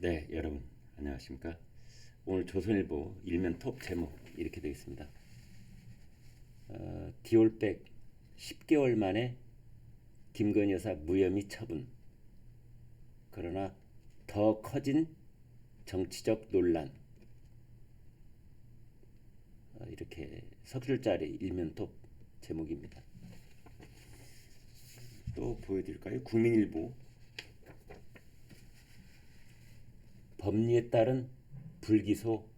네, 여러분 안녕하십니까? 오늘 조선일보 일면 톱 제목 이렇게 되어 있습니다. 디올백 10개월 만에 김건희 여사 무혐의 처분. 그러나 더 커진 정치적 논란. 이렇게 석 줄짜리 일면 톱 제목입니다. 또 보여드릴까요? 국민일보 법리에 따른 불기소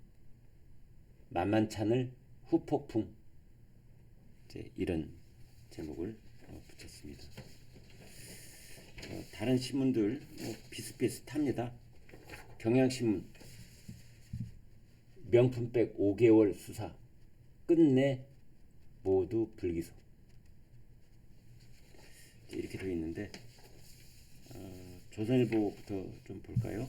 만만찮을 후폭풍, 이제 이런 제목을 붙였습니다. 다른 신문들 비슷비슷합니다. 경향신문 명품백 5개월 수사 끝내 모두 불기소, 이렇게 되어 있는데 조선일보부터 좀 볼까요?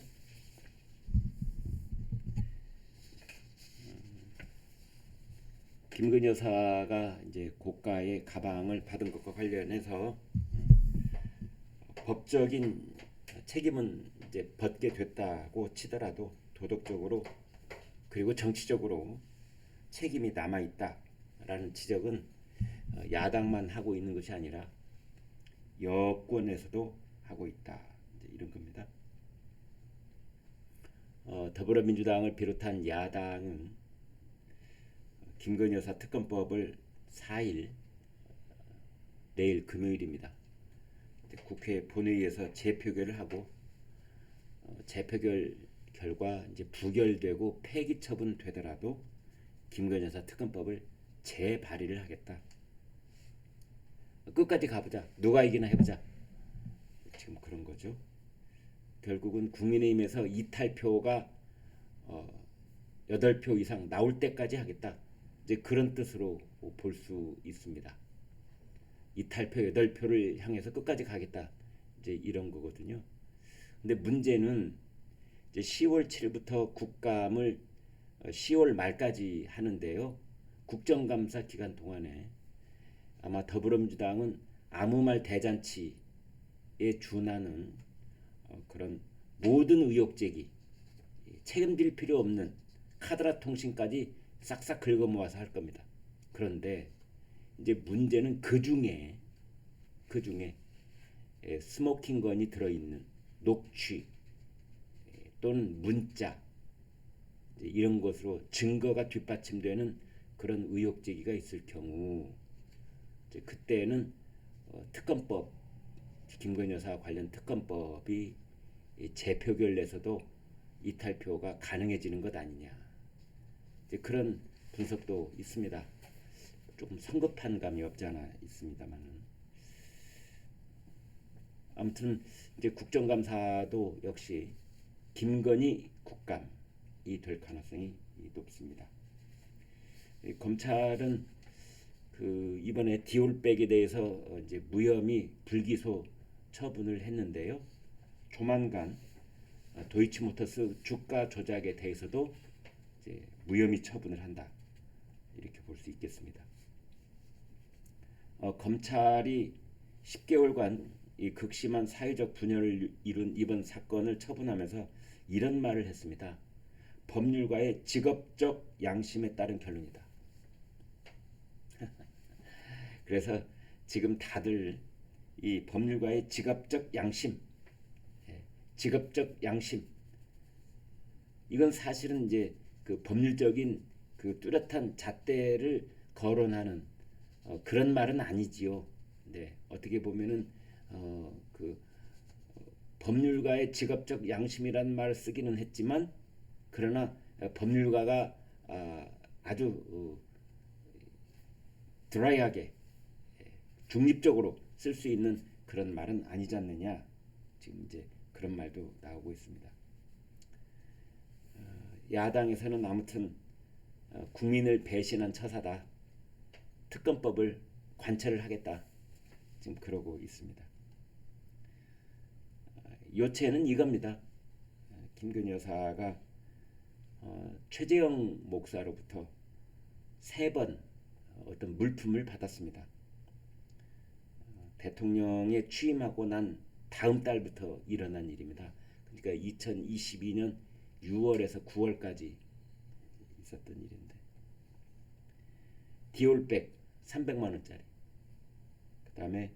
김건희 여사가 이제 고가의 가방을 받은 것과 관련해서 법적인 책임은 이제 벗게 됐다고 치더라도 도덕적으로 그리고 정치적으로 책임이 남아 있다라는 지적은 야당만 하고 있는 것이 아니라 여권에서도 하고 있다, 이제 이런 겁니다. 더불어민주당을 비롯한 야당은 김건희 여사 특검법을 4일, 내일 금요일입니다. 국회 본회의에서 재표결을 하고 재표결 결과 이제 부결되고 폐기 처분되더라도 김건희 여사 특검법을 재발의를 하겠다. 끝까지 가보자. 누가 이기나 해보자. 지금 그런 거죠. 결국은 국민의힘에서 이탈표가 8표 이상 나올 때까지 하겠다, 이제 그런 뜻으로 볼 수 있습니다. 이탈표 8표를 향해서 끝까지 가겠다, 이제 이런 거거든요. 근데 문제는 이제 10월 7일부터 국감을 10월 말까지 하는데요. 국정감사 기간 동안에 아마 더불어민주당은 아무 말 대잔치에 준하는 그런 모든 의혹 제기, 책임질 필요 없는 카드라 통신까지 싹싹 긁어 모아서 할 겁니다. 그런데 이제 문제는 그 중에 스모킹 건이 들어있는 녹취 또는 문자, 이런 것으로 증거가 뒷받침되는 그런 의혹 제기가 있을 경우, 이제 그때는 특검법, 김건희 여사 관련 특검법이 재표결 내서도 이탈표가 가능해지는 것 아니냐, 이제 그런 분석도 있습니다. 조금 성급한 감이 없지 않아 있습니다만은, 아무튼 이제 국정감사도 역시 김건희 국감이 될 가능성이 높습니다. 검찰은 이번에 디올백에 대해서 이제 무혐의 불기소 처분을 했는데요. 조만간 도이치모터스 주가 조작에 대해서도 이제 무혐의 처분을 한다, 이렇게 볼 수 있겠습니다. 검찰이 10개월간 이 극심한 사회적 분열을 이룬 이번 사건을 처분하면서 이런 말을 했습니다. 법률가의 직업적 양심에 따른 결론이다. 그래서 지금 다들 이 법률가의 직업적 양심, 이건 사실은 이제 그 법률적인 그 뚜렷한 잣대를 거론하는 그런 말은 아니지요. 네, 어떻게 보면은 법률가의 직업적 양심이라는 말을 쓰기는 했지만, 그러나 법률가가 아주 드라이하게 중립적으로 쓸 수 있는 그런 말은 아니지 않느냐, 지금 이제 그런 말도 나오고 있습니다. 야당에서는 아무튼 국민을 배신한 처사다, 특검법을 관철을 하겠다, 지금 그러고 있습니다. 요체는 이겁니다. 김건희 여사가 최재형 목사로부터 3번 어떤 물품을 받았습니다. 대통령에 취임하고 난 다음 달부터 일어난 일입니다. 그러니까 2022년 6월에서 9월까지 있었던 일인데, 디올백 300만 원짜리, 그다음에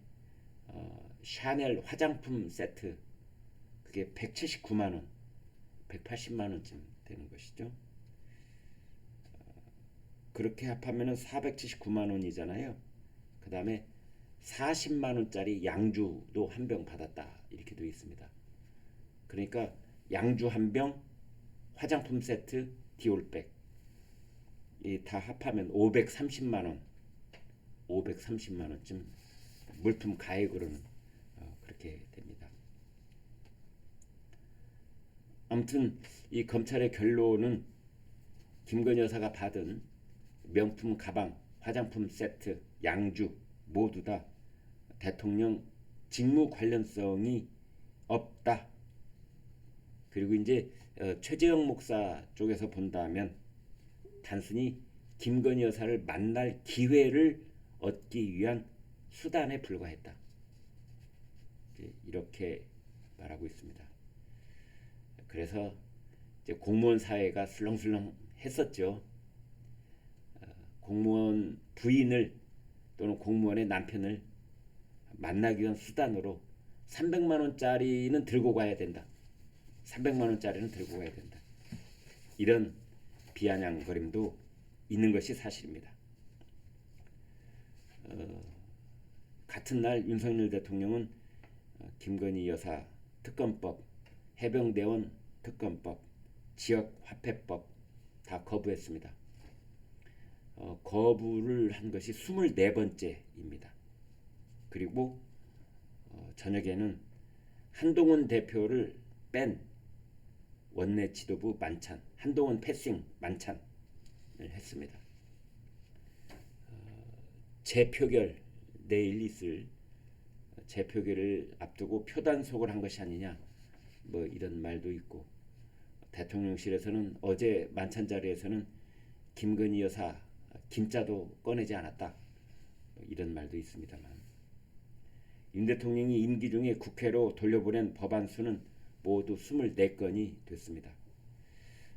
샤넬 화장품 세트, 그게 179만 원, 180만 원쯤 되는 것이죠. 그렇게 합하면은 479만 원이잖아요. 그다음에 40만 원짜리 양주도 한 병 받았다, 이렇게 되어 있습니다. 그러니까 양주 한 병, 화장품 세트, 디올백, 이 다 합하면 530만 원, 530만 원쯤 물품 가액으로는 그렇게 됩니다. 아무튼 이 검찰의 결론은 김건희 여사가 받은 명품 가방, 화장품 세트, 양주 모두 다 대통령 직무 관련성이 없다. 그리고 이제 최재형 목사 쪽에서 본다면 단순히 김건희 여사를 만날 기회를 얻기 위한 수단에 불과했다, 이렇게 말하고 있습니다. 그래서 이제 공무원 사회가 술렁술렁 했었죠. 공무원 부인을 또는 공무원의 남편을 만나기 위한 수단으로 300만 원짜리는 들고 가야 된다, 300만 원짜리는 들고 가야 된다, 이런 비아냥거림도 있는 것이 사실입니다. 같은 날 윤석열 대통령은 김건희 여사 특검법, 해병대원 특검법, 지역화폐법 다 거부했습니다. 거부를 한 것이 24번째입니다. 그리고 저녁에는 한동훈 대표를 뺀 원내 지도부 만찬, 한동훈 패싱 만찬을 했습니다. 재표결, 내일 있을 재표결을 앞두고 표단속을 한 것이 아니냐, 뭐 이런 말도 있고, 대통령실에서는 어제 만찬 자리에서는 김건희 여사 김자도 꺼내지 않았다, 이런 말도 있습니다만, 윤 대통령이 임기 중에 국회로 돌려보낸 법안 수는 모두 24건이 됐습니다.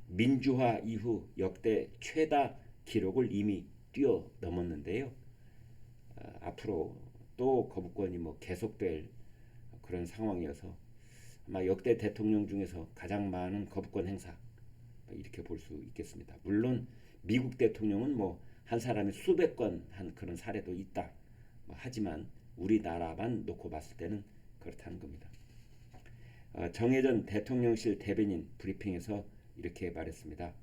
민주화 이후 역대 최다 기록을 이미 뛰어넘었는데요. 앞으로 또 거부권이 계속될 그런 상황이어서 아마 역대 대통령 중에서 가장 많은 거부권 행사, 이렇게 볼 수 있겠습니다. 물론 미국 대통령은 한 사람이 수백 건 한 그런 사례도 있다, 하지만 우리나라만 놓고 봤을 때는 그렇다는 겁니다. 정혜전 대통령실 대변인 브리핑에서 이렇게 말했습니다.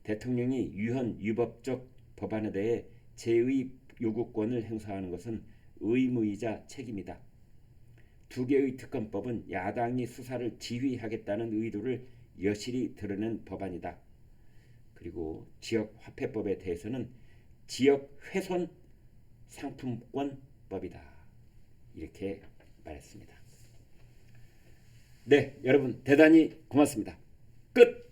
대통령이 유현 유법적 법안에 대해 제의 요구권을 행사하는 것은 의무이자 책임이다. 두 개의 특검법은 야당이 수사를 지휘하겠다는 의도를 여실히 드러낸 법안이다. 그리고 지역화폐법에 대해서는 지역훼손 상품권법이다, 이렇게 말했습니다. 네, 여러분 대단히 고맙습니다. 끝!